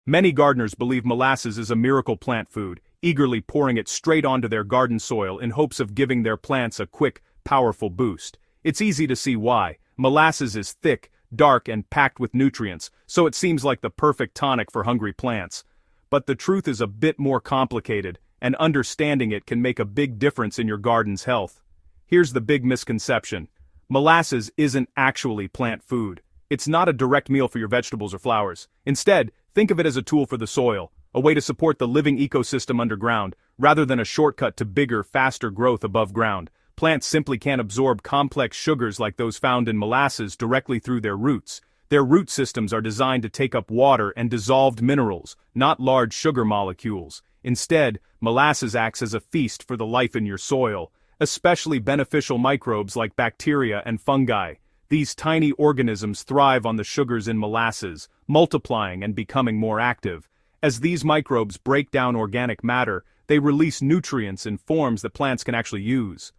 Many gardeners believe molasses is a miracle plant food, eagerly pouring it straight onto their garden soil in hopes of giving their plants a quick, powerful boost. It's easy to see why. Molasses is thick, dark, and packed with nutrients, so it seems like the perfect tonic for hungry plants. But the truth is a bit more complicated, and understanding it can make a big difference in your garden's health. Here's the big misconception. Molasses isn't actually plant food. It's not a direct meal for your vegetables or flowers. Instead, think of it as a tool for the soil, a way to support the living ecosystem underground, rather than a shortcut to bigger, faster growth above ground. Plants simply can't absorb complex sugars like those found in molasses directly through their roots. Their root systems are designed to take up water and dissolved minerals, not large sugar molecules. Instead, molasses acts as a feast for the life in your soil, especially beneficial microbes like bacteria and fungi. These tiny organisms thrive on the sugars in molasses, multiplying and becoming more active. As these microbes break down organic matter, they release nutrients in forms that plants can actually use.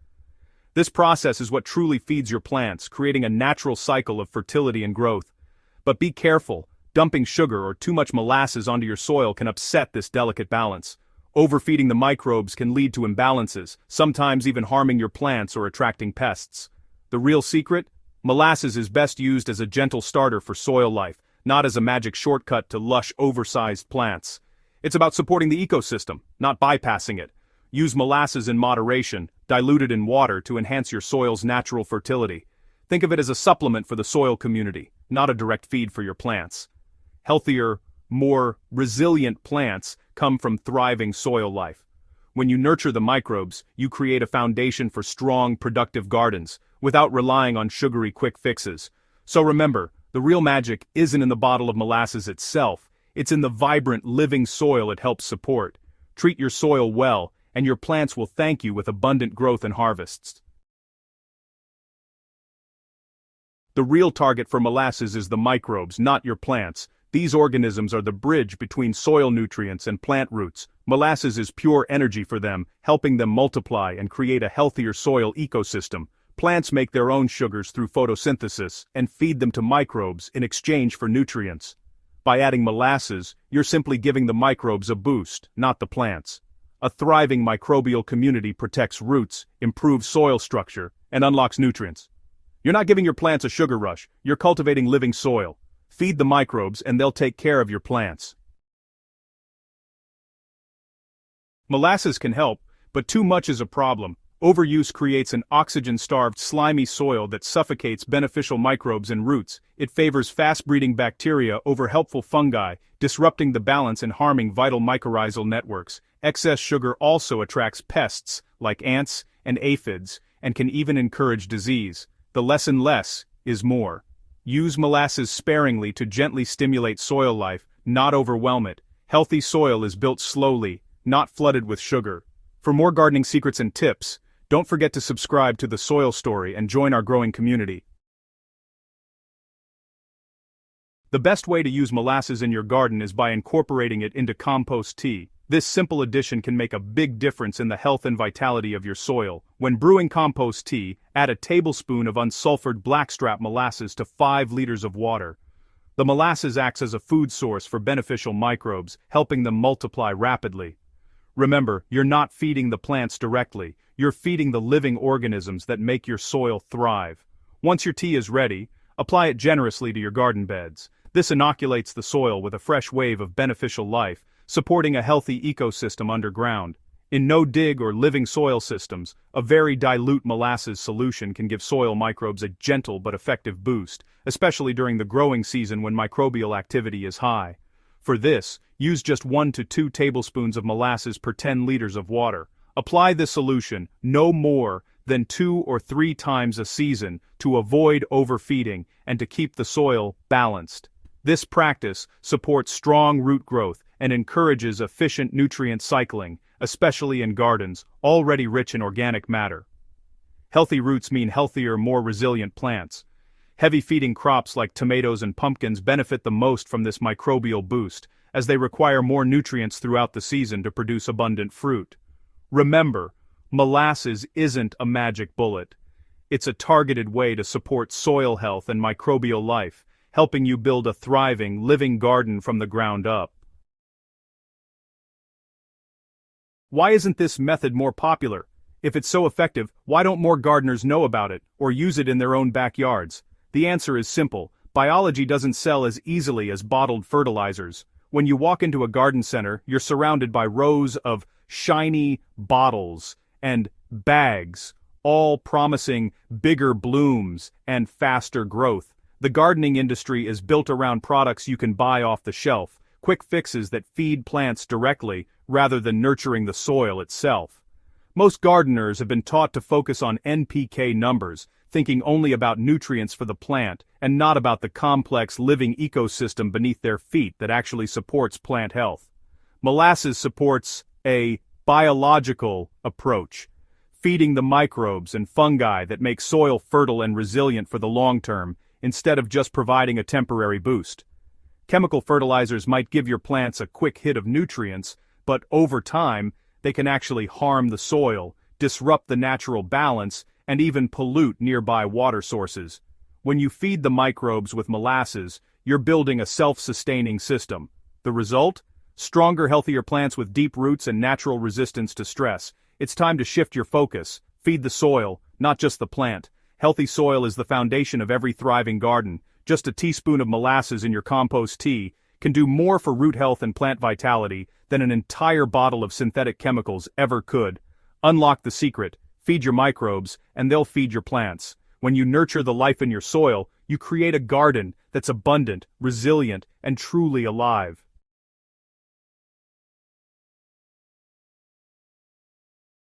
This process is what truly feeds your plants, creating a natural cycle of fertility and growth. But be careful, dumping sugar or too much molasses onto your soil can upset this delicate balance. Overfeeding the microbes can lead to imbalances, sometimes even harming your plants or attracting pests. The real secret? Molasses is best used as a gentle starter for soil life, not as a magic shortcut to lush, oversized plants. It's about supporting the ecosystem, not bypassing it. Use molasses in moderation, diluted in water to enhance your soil's natural fertility. Think of it as a supplement for the soil community, not a direct feed for your plants. Healthier, more resilient plants come from thriving soil life. When you nurture the microbes, you create a foundation for strong, productive gardens, without relying on sugary quick fixes. So remember, the real magic isn't in the bottle of molasses itself, it's in the vibrant, living soil it helps support. Treat your soil well, and your plants will thank you with abundant growth and harvests. The real target for molasses is the microbes, not your plants. These organisms are the bridge between soil nutrients and plant roots. Molasses is pure energy for them, helping them multiply and create a healthier soil ecosystem. Plants make their own sugars through photosynthesis and feed them to microbes in exchange for nutrients. By adding molasses, you're simply giving the microbes a boost, not the plants. A thriving microbial community protects roots, improves soil structure, and unlocks nutrients. You're not giving your plants a sugar rush, you're cultivating living soil. Feed the microbes and they'll take care of your plants. Molasses can help, but too much is a problem. Overuse creates an oxygen-starved, slimy soil that suffocates beneficial microbes and roots. It favors fast-breeding bacteria over helpful fungi, disrupting the balance and harming vital mycorrhizal networks. Excess sugar also attracts pests, like ants and aphids, and can even encourage disease. The lesson less is more. Use molasses sparingly to gently stimulate soil life, not overwhelm it. Healthy soil is built slowly, not flooded with sugar. For more gardening secrets and tips, don't forget to subscribe to The Soil Story and join our growing community. The best way to use molasses in your garden is by incorporating it into compost tea. This simple addition can make a big difference in the health and vitality of your soil. When brewing compost tea, add a tablespoon of unsulfured blackstrap molasses to 5 liters of water. The molasses acts as a food source for beneficial microbes, helping them multiply rapidly. Remember, you're not feeding the plants directly, you're feeding the living organisms that make your soil thrive. Once your tea is ready, apply it generously to your garden beds. This inoculates the soil with a fresh wave of beneficial life, supporting a healthy ecosystem underground. In no-dig or living soil systems, a very dilute molasses solution can give soil microbes a gentle but effective boost, especially during the growing season when microbial activity is high. For this, use just 1 to 2 tablespoons of molasses per 10 liters of water. Apply this solution no more than 2 or 3 times a season to avoid overfeeding and to keep the soil balanced. This practice supports strong root growth and encourages efficient nutrient cycling, especially in gardens already rich in organic matter. Healthy roots mean healthier, more resilient plants. Heavy-feeding crops like tomatoes and pumpkins benefit the most from this microbial boost, as they require more nutrients throughout the season to produce abundant fruit. Remember, molasses isn't a magic bullet. It's a targeted way to support soil health and microbial life, helping you build a thriving, living garden from the ground up. Why isn't this method more popular? If it's so effective, why don't more gardeners know about it, or use it in their own backyards? The answer is simple: biology doesn't sell as easily as bottled fertilizers. When you walk into a garden center, you're surrounded by rows of shiny bottles and bags, all promising bigger blooms and faster growth. The gardening industry is built around products you can buy off the shelf, quick fixes that feed plants directly rather than nurturing the soil itself. Most gardeners have been taught to focus on NPK numbers, thinking only about nutrients for the plant and not about the complex living ecosystem beneath their feet that actually supports plant health. Molasses supports a biological approach, feeding the microbes and fungi that make soil fertile and resilient for the long term, instead of just providing a temporary boost. Chemical fertilizers might give your plants a quick hit of nutrients, but over time, they can actually harm the soil, disrupt the natural balance, and even pollute nearby water sources. When you feed the microbes with molasses, you're building a self-sustaining system. The result? Stronger, healthier plants with deep roots and natural resistance to stress. It's time to shift your focus. Feed the soil, not just the plant. Healthy soil is the foundation of every thriving garden. Just a teaspoon of molasses in your compost tea can do more for root health and plant vitality than an entire bottle of synthetic chemicals ever could. Unlock the secret, feed your microbes, and they'll feed your plants. When you nurture the life in your soil, you create a garden that's abundant, resilient, and truly alive.